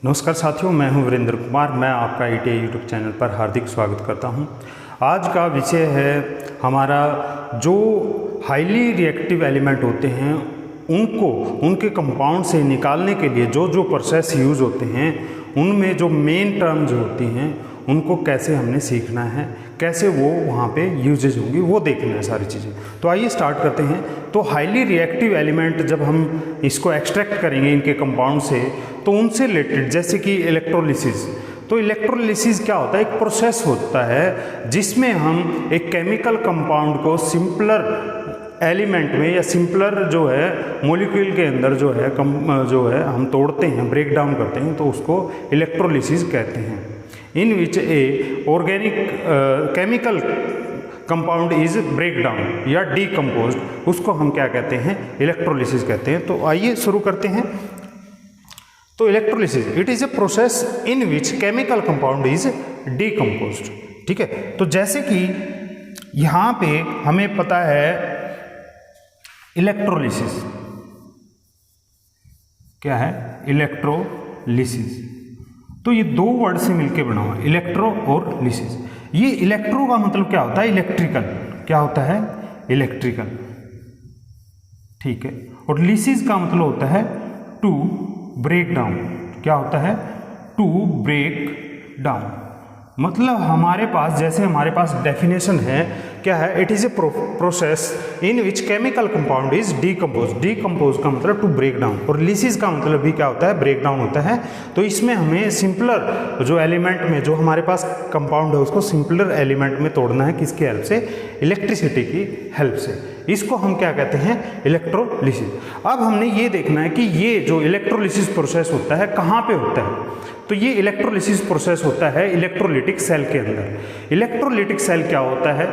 नमस्कार साथियों, मैं हूं वीरेंद्र कुमार। मैं आपका ITI यूट्यूब चैनल पर हार्दिक स्वागत करता हूं। आज का विषय है हमारा जो हाईली रिएक्टिव एलिमेंट होते हैं उनको उनके कंपाउंड से निकालने के लिए जो जो प्रोसेस यूज़ होते हैं उनमें जो मेन टर्म्स होती हैं उनको कैसे हमने सीखना है, कैसे वो वहाँ पे यूजेज होंगी वो देखना है सारी चीज़ें। तो आइए स्टार्ट करते हैं। तो हाईली रिएक्टिव एलिमेंट जब हम इसको एक्सट्रैक्ट करेंगे इनके कंपाउंड से, तो उनसे रिलेटेड जैसे कि इलेक्ट्रोलिसिस। तो इलेक्ट्रोलिसिस क्या होता है? एक प्रोसेस होता है जिसमें हम एक केमिकल कंपाउंड को सिंपलर एलिमेंट में या सिंपलर जो है मॉलिक्यूल के अंदर जो है हम तोड़ते हैं, ब्रेक डाउन करते हैं, तो उसको इलेक्ट्रोलिसिस कहते हैं। In which a organic chemical compound is break down या डीकम्पोज्ड, उसको हम क्या कहते हैं? इलेक्ट्रोलिसिस कहते हैं। तो आइए शुरू करते हैं। तो electrolysis it is a process in which chemical compound is decomposed. ठीक है, तो जैसे कि यहाँ पे हमें पता है इलेक्ट्रोलिसिस क्या है? इलेक्ट्रोलिसिस। तो ये दो वर्ड से मिलके बना हुआ है, इलेक्ट्रो और लिसिस। ये इलेक्ट्रो का मतलब क्या होता है? इलेक्ट्रिकल। क्या होता है? इलेक्ट्रिकल। ठीक है, और लिसिस का मतलब होता है टू ब्रेक डाउन। क्या होता है? To break down. मतलब हमारे पास, जैसे हमारे पास डेफिनेशन है, क्या है? It is a process in which chemical compound is decompose. Decompose का मतलब टू ब्रेक डाउन, और लिसिस का मतलब भी क्या होता है? ब्रेक डाउन होता है। तो इसमें हमें सिंपलर जो एलिमेंट में जो हमारे पास कंपाउंड है उसको सिंपलर एलिमेंट में तोड़ना है। किसकी हेल्प से? इलेक्ट्रिसिटी की हेल्प से। इसको हम क्या कहते हैं? इलेक्ट्रोलिसिस। अब हमने ये देखना है कि ये जो इलेक्ट्रोलिसिस प्रोसेस होता है कहाँ पे होता है। तो ये इलेक्ट्रोलिसिस प्रोसेस होता है इलेक्ट्रोलिटिक सेल के अंदर। इलेक्ट्रोलिटिक सेल क्या होता है?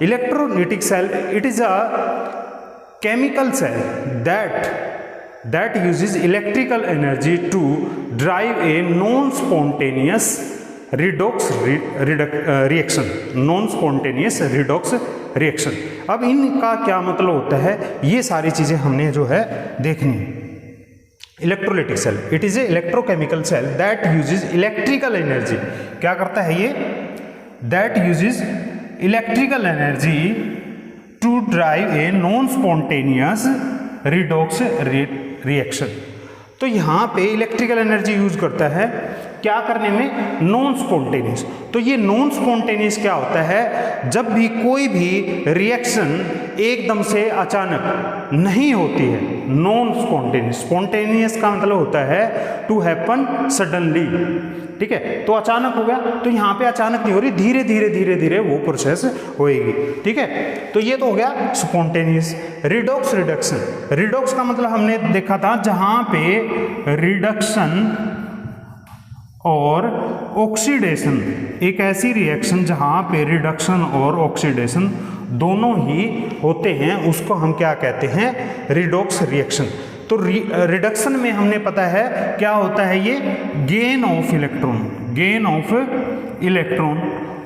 Electrolytic cell it is a chemical cell that uses electrical energy to drive a non-spontaneous redox reaction, non-spontaneous redox reaction। अब इनका क्या मतलब होता है, ये सारी चीज़ें हमने जो है देखनी है। Electrolytic cell it is a electrochemical cell that uses electrical energy. क्या करता है ये? That uses electrical energy to drive a non spontaneous redox reaction. तो यहाँ पे इलेक्ट्रिकल एनर्जी यूज करता है क्या करने में? Non spontaneous. तो ये नॉन स्पॉन्टेनियस क्या होता है? जब भी कोई भी रिएक्शन एकदम से अचानक नहीं होती है, नॉन स्पॉन्टेनियस। स्पॉन्टेनियस का मतलब होता है टू हैपन सडनली। ठीक है, तो अचानक हो गया, तो यहाँ पे अचानक नहीं हो रही, धीरे धीरे धीरे धीरे वो प्रोसेस होएगी। ठीक है, तो ये तो हो गया स्पॉन्टेनियस। Redox reduction. रिडॉक्स का मतलब हमने देखा था जहाँ पे रिडक्शन और ऑक्सीडेशन, एक ऐसी रिएक्शन जहाँ पे रिडक्शन और ऑक्सीडेशन दोनों ही होते हैं, उसको हम क्या कहते हैं? Redox reaction. तो रिडक्शन में हमने पता है क्या होता है? ये gain of electron, gain of electron.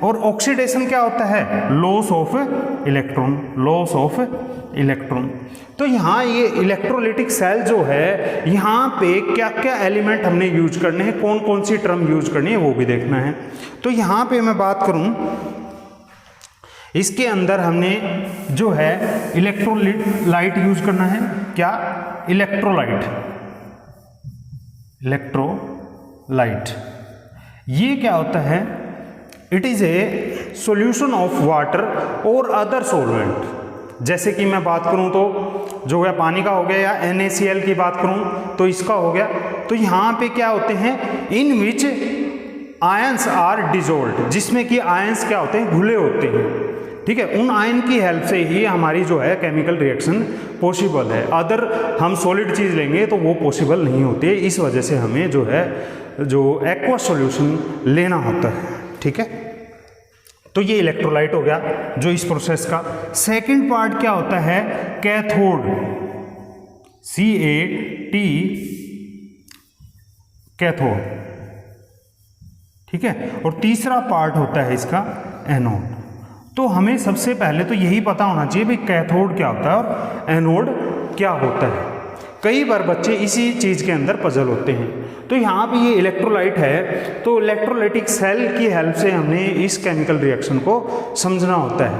और ऑक्सीडेशन क्या होता है? Loss of electron, loss of electron. तो यहाँ ये इलेक्ट्रोलिटिक सेल जो है, यहाँ पे क्या क्या एलिमेंट हमने यूज करने हैं, कौन कौन सी टर्म यूज करनी है वो भी देखना है। तो यहाँ पे मैं बात करूँ, इसके अंदर हमने जो है इलेक्ट्रोलाइट यूज करना है। क्या? इलेक्ट्रोलाइट। इलेक्ट्रोलाइट ये क्या होता है? It is A solution of water और अदर सॉल्वेंट। जैसे कि मैं बात करूं तो जो है पानी का हो गया, या NaCl की बात करूं तो इसका हो गया। तो यहाँ पे क्या होते हैं? In which ions are dissolved, जिसमें कि आयंस क्या होते हैं? घुले होते हैं। ठीक है, उन आयन की हेल्प से ही हमारी जो है केमिकल रिएक्शन पॉसिबल है। अदर हम सॉलिड चीज़ लेंगे तो वो पॉसिबल नहीं होती है। इस वजह से हमें जो है जो एक्वा सॉल्यूशन लेना होता है। ठीक है, तो ये इलेक्ट्रोलाइट हो गया जो इस प्रोसेस का। सेकंड पार्ट क्या होता है? Cathode, CAT, cathode. ठीक है, और तीसरा पार्ट होता है इसका एनोड। तो हमें सबसे पहले तो यही पता होना चाहिए भाई कैथोड क्या होता है और एनोड क्या होता है। कई बार बच्चे इसी चीज़ के अंदर पजल होते हैं। तो यहाँ पे ये इलेक्ट्रोलाइट है, तो इलेक्ट्रोलाइटिक सेल की हेल्प से हमने इस केमिकल रिएक्शन को समझना होता है,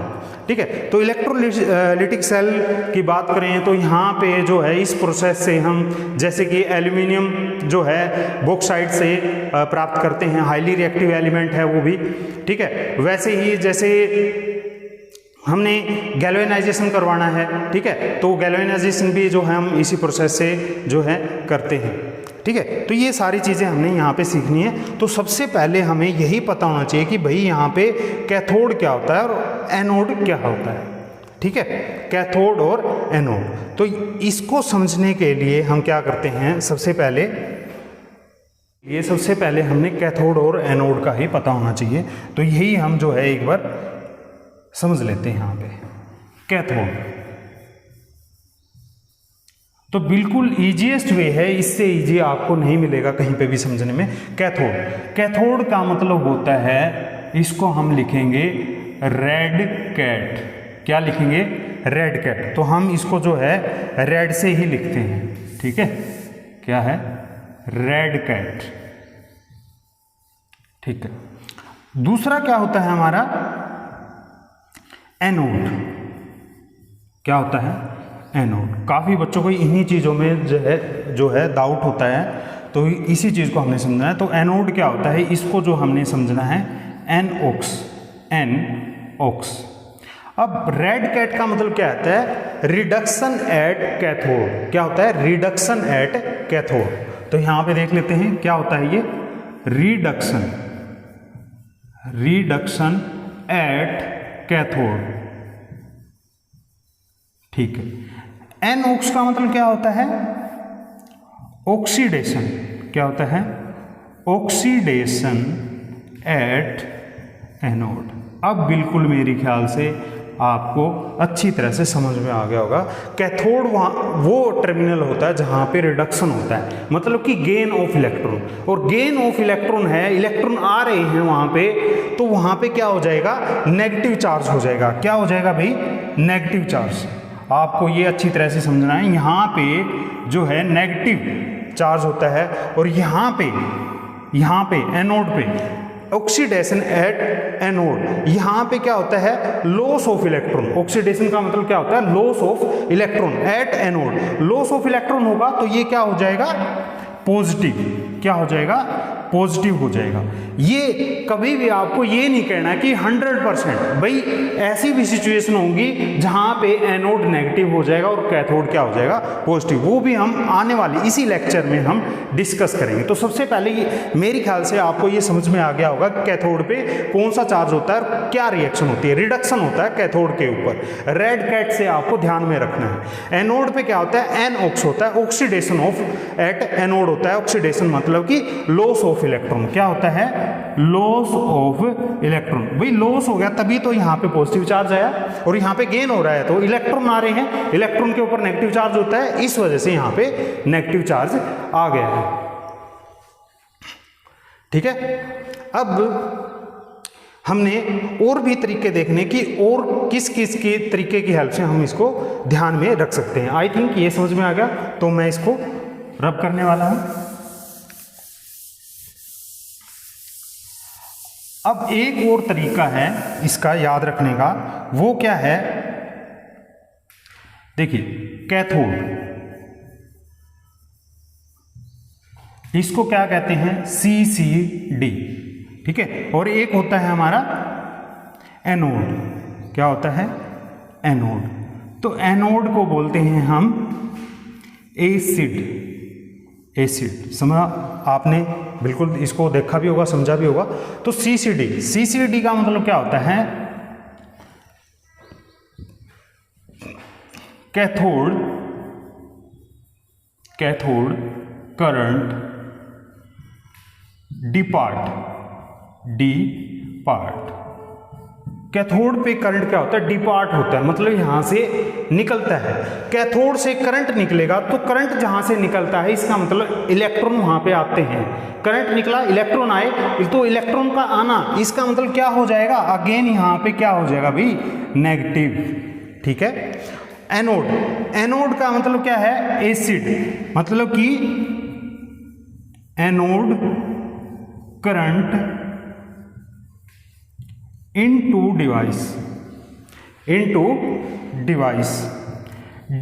ठीक है। तो इलेक्ट्रोलाइटिक सेल की बात करें तो यहाँ पे जो है इस प्रोसेस से हम जैसे कि एल्यूमिनियम जो है बॉक्साइट से प्राप्त करते हैं, हाईली रिएक्टिव एलिमेंट है वो भी, ठीक है। वैसे ही जैसे हमने गैल्वेनाइजेशन करवाना है, ठीक है, तो गैल्वेनाइजेशन भी जो है हम इसी प्रोसेस से जो है करते हैं, ठीक है। तो ये सारी चीज़ें हमने यहाँ पे सीखनी है। तो सबसे पहले हमें यही पता होना चाहिए कि भाई यहाँ पे कैथोड क्या होता है और एनोड क्या होता है, ठीक है, कैथोड और एनोड। तो इसको समझने के लिए हम क्या करते हैं, सबसे पहले हमने कैथोड और एनोड का ही पता होना चाहिए। तो यही हम जो है एक बार समझ लेते हैं यहाँ पे कैथोड। तो बिल्कुल ईजीएस्ट वे है, इससे ईजी आपको नहीं मिलेगा कहीं पे भी समझने में। कैथोड का मतलब होता है, इसको हम लिखेंगे रेड कैट। क्या लिखेंगे? Red cat. तो हम इसको जो है रेड से ही लिखते हैं, ठीक है, क्या है? रेड कैट, ठीक है। दूसरा क्या होता है हमारा? एनोड। क्या होता है? एनोड। काफ़ी बच्चों को इन्हीं चीज़ों में जो है डाउट होता है, तो इसी चीज़ को हमने समझना है। तो एनोड क्या होता है, इसको जो हमने समझना है एनओक्स, एनओक्स। अब रेड कैट का मतलब क्या होता है? Reduction at cathode. क्या होता है? Reduction at cathode. तो यहाँ पे देख लेते हैं क्या होता है ये रिडक्शन, रिडक्शन एट कैथोड, ठीक है। एनओक्स का मतलब क्या होता है? ऑक्सीडेशन। क्या होता है? Oxidation at anode. अब बिल्कुल मेरे ख्याल से आपको अच्छी तरह से समझ में आ गया होगा। कैथोड वो टर्मिनल होता है जहां पे रिडक्शन होता है, मतलब कि गेन ऑफ इलेक्ट्रॉन, और गेन ऑफ इलेक्ट्रॉन है, इलेक्ट्रॉन आ रहे हैं वहां पे, तो वहां पे क्या हो जाएगा? नेगेटिव चार्ज हो जाएगा। क्या हो जाएगा भाई? Negative charge. आपको ये अच्छी तरह से समझना है। यहाँ पे जो है नेगेटिव चार्ज होता है, और यहाँ पे एनोड पे ऑक्सीडेशन एट एनोड, यहाँ पे क्या होता है? Loss of electron. ऑक्सीडेशन का मतलब क्या होता है? Loss of electron at anode. Loss of electron होगा तो ये क्या हो जाएगा? पॉजिटिव। क्या हो जाएगा? पॉजिटिव हो जाएगा। ये कभी भी आपको ये नहीं कहना कि 100%, भाई ऐसी भी सिचुएशन होंगी जहां पे एनोड नेगेटिव हो जाएगा और कैथोड क्या हो जाएगा? पॉजिटिव। वो भी हम आने वाली इसी लेक्चर में हम डिस्कस करेंगे। तो सबसे पहले मेरे ख्याल से आपको ये समझ में आ गया होगा कैथोड पे कौन सा चार्ज होता है और क्या रिएक्शन होती है। रिडक्शन होता है कैथोड के ऊपर, रेड कैट से आपको ध्यान में रखना है। एनोड पे क्या होता है? एनओक्स होता है, ऑक्सीडेशन ऑफ एट एनोड होता है। ऑक्सीडेशन मतलब कि लॉस ऑफ इलेक्ट्रॉन। क्या होता है? Loss of electron. भाई लॉस हो गया तभी तो यहाँ पे पॉजिटिव चार्ज आया, और यहाँ पे गेन हो रहा है तो इलेक्ट्रॉन आ रहे हैं, इलेक्ट्रॉन के ऊपर नेगेटिव चार्ज होता है, इस वजह से यहाँ पे नेगेटिव चार्ज आ गया है, ठीक है। अब हमने और भी तरीके देखने की, और किस किस के तरीके की हेल्प से हम इसको ध्यान में रख सकते हैं। आई थिंक ये समझ में आ गया, तो मैं इसको रब करने वाला हूं। अब एक और तरीका है इसका याद रखने का, वो क्या है? देखिए कैथोड, इसको क्या कहते हैं? CCD, ठीक है। और एक होता है हमारा एनोड। क्या होता है? एनोड। तो एनोड को बोलते हैं हम एसिड। एसिड समझा आपने? बिल्कुल इसको देखा भी होगा, समझा भी होगा। तो CCD का मतलब क्या होता है? Cathode current depart. कैथोड पे करंट क्या होता है? डिपार्ट होता है, मतलब यहां से निकलता है। कैथोड से करंट निकलेगा तो करंट जहां से निकलता है इसका मतलब इलेक्ट्रॉन वहां पे आते हैं। करंट निकला, इलेक्ट्रॉन आए, तो इलेक्ट्रॉन का आना इसका मतलब क्या हो जाएगा? अगेन यहां पे क्या हो जाएगा भाई? नेगेटिव, ठीक है। एनोड का मतलब क्या है? एसिड, मतलब कि एनोड करंट इनटू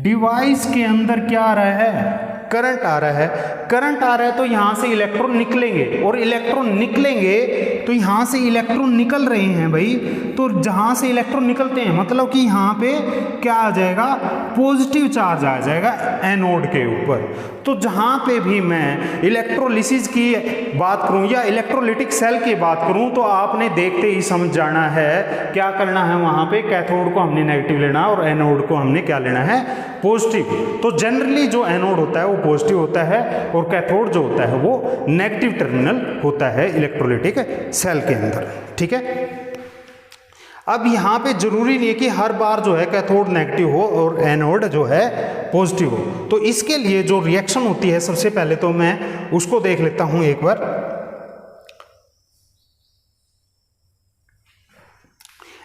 डिवाइस के अंदर क्या आ रहा है, करंट आ रहा है। करंट आ रहा है तो यहां से इलेक्ट्रॉन निकलेंगे, और इलेक्ट्रॉन निकलेंगे तो यहां से इलेक्ट्रॉन निकल रहे हैं भाई, तो जहां से इलेक्ट्रॉन निकलते हैं मतलब कि यहां पे क्या आ जाएगा, पॉजिटिव चार्ज आ जाएगा एनोड के ऊपर। तो जहां पे भी मैं इलेक्ट्रोलिसिस की बात करूं या इलेक्ट्रोलिटिक सेल की बात करूं तो आपने देखते ही समझ जाना है क्या करना है, वहां पे कैथोड को हमने नेगेटिव लेना है और एनोड को हमने क्या लेना है, पॉजिटिव। तो जनरली जो एनोड होता है वो पॉजिटिव होता है और कैथोड जो होता है वो नेगेटिव टर्मिनल होता है इलेक्ट्रोलिटिक सेल के अंदर, ठीक है। अब यहाँ पे जरूरी नहीं है कि हर बार जो है कैथोड नेगेटिव हो और एनोड जो है पॉजिटिव हो। तो इसके लिए जो रिएक्शन होती है सबसे पहले तो मैं उसको देख लेता हूं एक बार।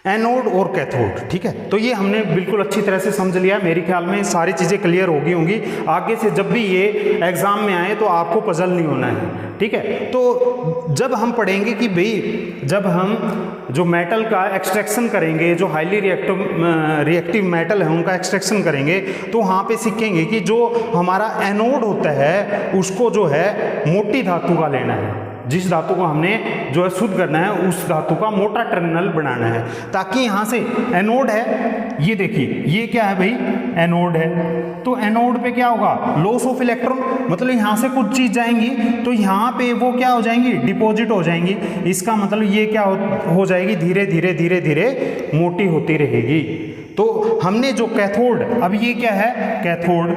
एनोड और कैथोड, ठीक है। तो ये हमने बिल्कुल अच्छी तरह से समझ लिया, मेरे ख्याल में सारी चीज़ें क्लियर होंगी। आगे से जब भी ये एग्जाम में आए तो आपको पजल नहीं होना है, ठीक है। तो जब हम पढ़ेंगे कि भाई जब हम जो मेटल का एक्सट्रैक्शन करेंगे, जो हाईली रिएक्टिव मेटल है उनका एक्सट्रैक्शन करेंगे, तो वहाँ पे सीखेंगे कि जो हमारा एनोड होता है उसको जो है मोटी धातु का लेना है। जिस धातु को हमने जो है शुद्ध करना है उस धातु का मोटा टर्मिनल बनाना है, ताकि यहाँ से एनोड है, ये देखिए ये क्या है भाई, एनोड है। तो एनोड पे क्या होगा, लॉस ऑफ इलेक्ट्रॉन, मतलब यहाँ से कुछ चीज जाएंगी तो यहाँ पे वो क्या हो जाएंगी, डिपॉजिट हो जाएंगी। इसका मतलब ये क्या हो जाएगी, धीरे धीरे धीरे धीरे मोटी होती रहेगी। तो हमने जो कैथोड, अब ये क्या है कैथोड,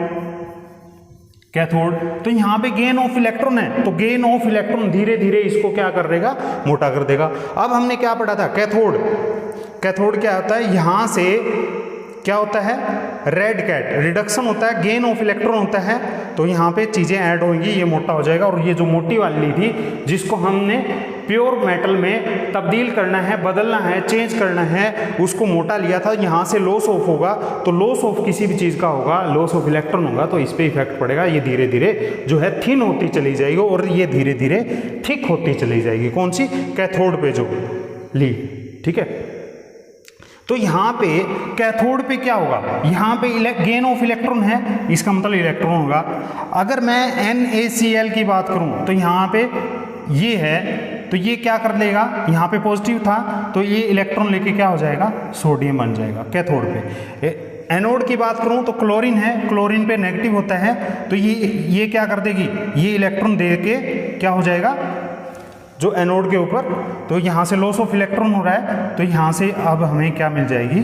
तो यहाँ पे गेन ऑफ इलेक्ट्रॉन है, तो गेन ऑफ इलेक्ट्रॉन धीरे धीरे इसको क्या कर देगा, मोटा कर देगा। अब हमने क्या पढ़ा था, कैथोड क्या होता है, यहाँ से क्या होता है, रेड कैट रिडक्शन होता है, गेन ऑफ इलेक्ट्रॉन होता है। तो यहाँ पे चीजें ऐड होंगी, ये मोटा हो जाएगा। और ये जो मोटी वाली थी जिसको हमने प्योर मेटल में तब्दील करना है, बदलना है, चेंज करना है, उसको मोटा लिया था। यहाँ से लॉस ऑफ होगा, तो लॉस ऑफ किसी भी चीज़ का होगा, लॉस ऑफ इलेक्ट्रॉन होगा, तो इस पर इफेक्ट पड़ेगा। ये धीरे धीरे जो है थिन होती चली जाएगी और ये धीरे धीरे थिक होती चली जाएगी। कौन सी, कैथोड पे जो ली, ठीक है। तो यहाँ पे कैथोड पे क्या होगा, यहाँ पे गेन ऑफ इलेक्ट्रॉन है, इसका मतलब इलेक्ट्रॉन होगा। अगर मैं NaCl की बात करूँ तो यहाँ पे ये है, तो ये क्या कर देगा, यहाँ पे पॉजिटिव था तो ये इलेक्ट्रॉन लेके क्या हो जाएगा, सोडियम बन जाएगा कैथोड पे। एनोड की बात करूँ तो क्लोरीन है, क्लोरीन पे नेगेटिव होता है, तो ये क्या कर देगी, ये इलेक्ट्रॉन दे के क्या हो जाएगा जो एनोड के ऊपर। तो यहाँ से लॉस ऑफ इलेक्ट्रॉन हो रहा है, तो यहाँ से अब हमें क्या मिल जाएगी,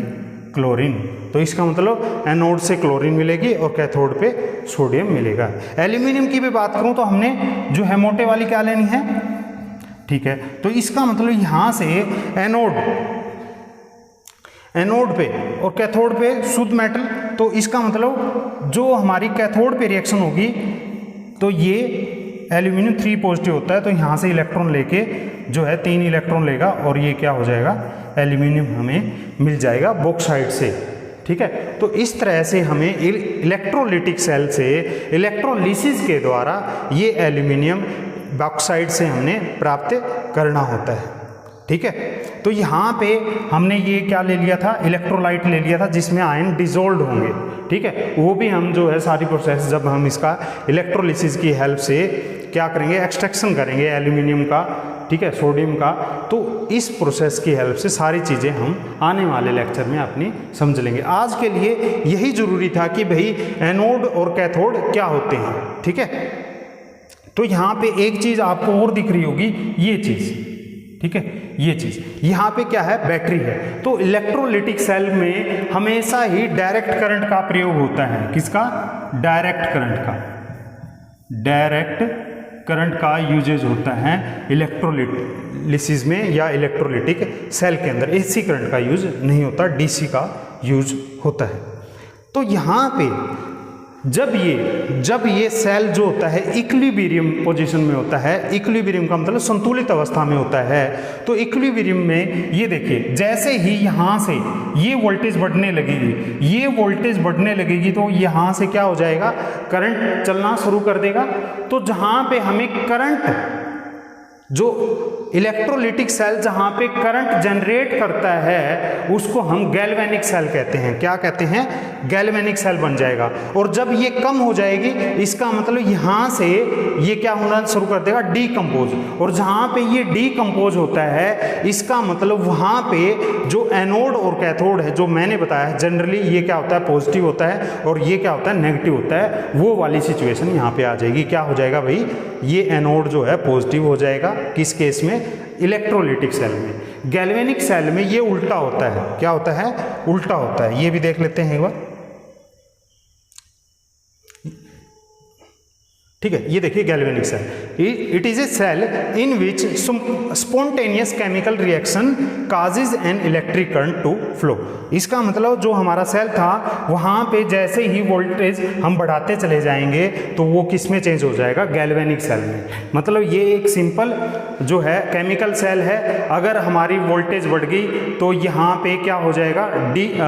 क्लोरीन। तो इसका मतलब एनोड से क्लोरीन मिलेगी और कैथोड पे सोडियम मिलेगा। एल्यूमिनियम की भी बात करूँ तो हमने जो है मोटे वाली क्या लेनी है, ठीक है। तो इसका मतलब यहाँ से एनोड पे और कैथोड पे शुद्ध मेटल, तो इसका मतलब जो हमारी कैथोड पे रिएक्शन होगी तो ये एल्यूमिनियम 3 पॉजिटिव होता है, तो यहाँ से इलेक्ट्रॉन लेके जो है 3 इलेक्ट्रॉन लेगा और ये क्या हो जाएगा, एल्यूमिनियम हमें मिल जाएगा बॉक्साइट से, ठीक है। तो इस तरह से हमें इलेक्ट्रोलिटिक सेल से इलेक्ट्रोलिसिस के द्वारा ये एल्यूमिनियम बॉक्साइट से हमने प्राप्त करना होता है, ठीक है। तो यहाँ पे हमने ये क्या ले लिया था, इलेक्ट्रोलाइट ले लिया था जिसमें आयन डिसॉल्व होंगे, ठीक है। वो भी हम जो है सारी प्रोसेस जब हम इसका इलेक्ट्रोलिसिस की हेल्प से क्या करेंगे, एक्सट्रैक्शन करेंगे एल्यूमिनियम का, ठीक है, सोडियम का। तो इस प्रोसेस की हेल्प से सारी चीज़ें हम आने वाले लेक्चर में अपनी समझ लेंगे। आज के लिए यही जरूरी था कि भाई एनोड और कैथोड क्या होते हैं, ठीक है। तो यहाँ पे एक चीज़ आपको और दिख रही होगी, ये चीज़, ठीक है, ये चीज़ यहाँ पे क्या है, बैटरी है। तो इलेक्ट्रोलिटिक सेल में हमेशा ही डायरेक्ट करंट का प्रयोग होता है, किसका, डायरेक्ट करंट का यूजेज होता है इलेक्ट्रोलिसिस में या इलेक्ट्रोलिटिक सेल के अंदर। एसी करंट का यूज नहीं होता, डीसी का यूज होता है। तो यहाँ पे जब ये सेल जो होता है इक्विलिब्रियम पोजीशन में होता है, इक्विलिब्रियम का मतलब संतुलित अवस्था में होता है, तो इक्विलिब्रियम में ये देखिए जैसे ही यहाँ से ये वोल्टेज बढ़ने लगेगी, तो यहाँ से क्या हो जाएगा, करंट चलना शुरू कर देगा। तो जहाँ पे हमें करंट, जो इलेक्ट्रोलिटिक सेल जहाँ पे करंट जनरेट करता है उसको हम गैल्वेनिक सेल कहते हैं। क्या कहते हैं, गैल्वेनिक सेल बन जाएगा। और जब ये कम हो जाएगी, इसका मतलब यहाँ से ये क्या होना शुरू कर देगा, डीकम्पोज। और जहाँ पे ये डीकम्पोज होता है, इसका मतलब वहाँ पे जो एनोड और कैथोड है, जो मैंने बताया है जनरली ये क्या होता है, पॉजिटिव होता है और ये क्या होता है, नेगेटिव होता है, वो वाली सिचुएशन यहाँ पे आ जाएगी। क्या हो जाएगा भाई, ये एनोड जो है पॉजिटिव हो जाएगा, किस केस में, इलेक्ट्रोलिटिक सेल में। गैल्वेनिक सेल में ये उल्टा होता है, क्या होता है, उल्टा होता है। ये भी देख लेते हैं एक बार, ठीक है। ये देखिए galvanic cell, it is a cell in which spontaneous chemical reaction causes an electric current to flow. इसका मतलब जो हमारा सेल था, वहाँ पे जैसे ही वोल्टेज हम बढ़ाते चले जाएंगे तो वो किस में चेंज हो जाएगा, गैल्वेनिक सेल में। मतलब ये एक सिंपल जो है केमिकल सेल है। अगर हमारी वोल्टेज बढ़ गई तो यहाँ पे क्या हो जाएगा,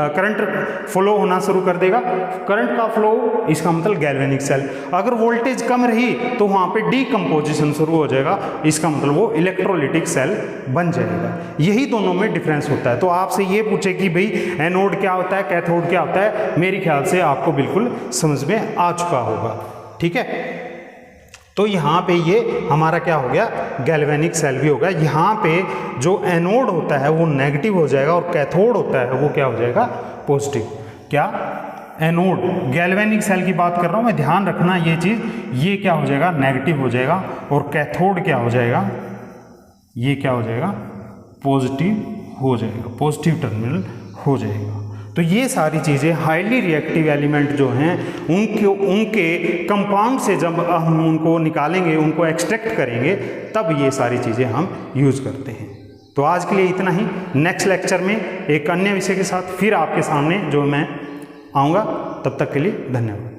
करंट फ्लो होना शुरू कर देगा। करंट का फ्लो, इसका मतलब गैल्वेनिक सेल। अगर वोल्टेज कम रही तो वहाँ पे डीकम्पोजिशन शुरू हो जाएगा, इसका मतलब वो इलेक्ट्रोलिटिक सेल बन जाएगा। यही दोनों में डिफरेंस होता है। तो आपसे ये पूछे कि भाई एनोड क्या होता है, कैथोड क्या होता है, मेरे ख्याल से आपको बिल्कुल समझ में आ चुका होगा, ठीक है। तो यहाँ पे ये हमारा क्या हो गया, गैल्वेनिक सेल भी होगा। यहाँ पे जो एनोड होता है वो नेगेटिव हो जाएगा और कैथोड होता है वो क्या हो जाएगा, पॉजिटिव। क्या, एनोड, गैल्वेनिक सेल की बात कर रहा हूँ मैं, ध्यान रखना ये चीज़, ये क्या हो जाएगा, नेगेटिव हो जाएगा। और कैथोड क्या हो जाएगा, ये क्या हो जाएगा, पॉजिटिव हो जाएगा, पॉजिटिव टर्मिनल हो जाएगा। तो ये सारी चीज़ें हाईली रिएक्टिव एलिमेंट जो हैं उनके कंपाउंड से जब हम उनको निकालेंगे, उनको एक्सट्रैक्ट करेंगे, तब ये सारी चीज़ें हम यूज़ करते हैं। तो आज के लिए इतना ही। नेक्स्ट लेक्चर में एक अन्य विषय के साथ फिर आपके सामने जो मैं आऊँगा, तब तक के लिए धन्यवाद।